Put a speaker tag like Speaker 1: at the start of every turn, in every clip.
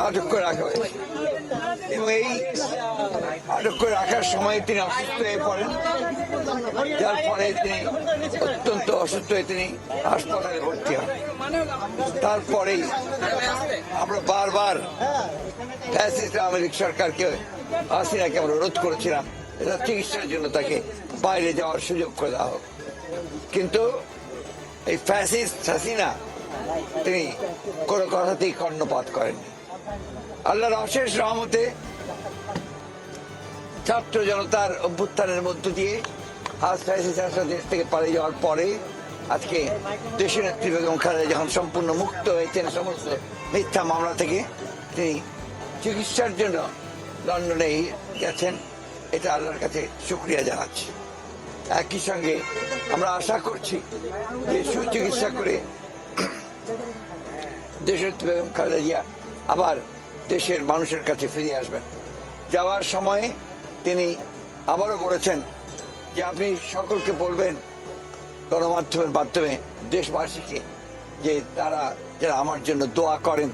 Speaker 1: আটক করে রাখা হয়েছে এবং এই আটক করে রাখার সময় তিনি অসুস্থ হয়ে পড়েন, যার ফলে তিনি অত্যন্ত অসুস্থ হয়ে তিনি হাসপাতালে ভর্তি হন। তারপরেই আমরা বারবার ফ্যাসিস্ট আওয়ামী লীগ সরকারকে, হাসিনাকে আমরা অনুরোধ করেছিলাম এটা চিকিৎসার জন্য তাকে বাইরে যাওয়ার সুযোগ করে দেওয়া হোক, কিন্তু এই ফ্যাসিস্ট হাসিনা তিনি কোনো কথাতেই কর্ণপাত করেননি। আল্লাহর অশেষ রহমতে ছাত্র জনতার অভ্যুত্থানের মধ্য দিয়ে আজ ফ্যাসিস্ট দেশ থেকে পালিয়ে যাওয়ার পরে আজকে দেশের নেত্রী বেগম খালেদা যখন সম্পূর্ণ মুক্ত হয়েছেন সমস্ত মিথ্যা মামলা থেকে, তিনি চিকিৎসার জন্য লন্ডনে গেছেন, এটা আল্লাহর কাছে শুকরিয়া জানাচ্ছি। একই সঙ্গে আমরা আশা করছি যে সুচিকিৎসা করে দেশের বেগম খালেদা জিয়া আবার দেশের মানুষের কাছে ফিরে আসবেন। যাওয়ার সময়ে তিনি আবারও বলেছেন যে আপনি সকলকে বলবেন গণমাধ্যমের মাধ্যমে দেশবাসীকে যে তারা যারা আমার জন্য দোয়া করেন,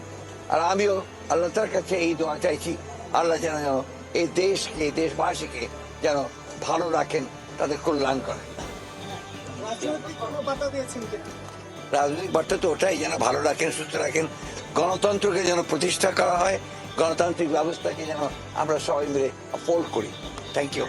Speaker 1: আর আমিও আল্লাহ তার কাছে এই দোয়া চাইছি, আল্লাহ যেন এই দেশকে দেশবাসীকে যেন ভালো রাখেন, তাদের কল্যাণ করেন। রাজনৈতিক বার্তা তো ওটাই, যেন ভালো রাখেন, সুস্থ রাখেন, গণতন্ত্রকে যেন প্রতিষ্ঠা করা হয়, গণতান্ত্রিক ব্যবস্থাকে যেন আমরা সবাই মিলে ফোল্ড করি। Thank you.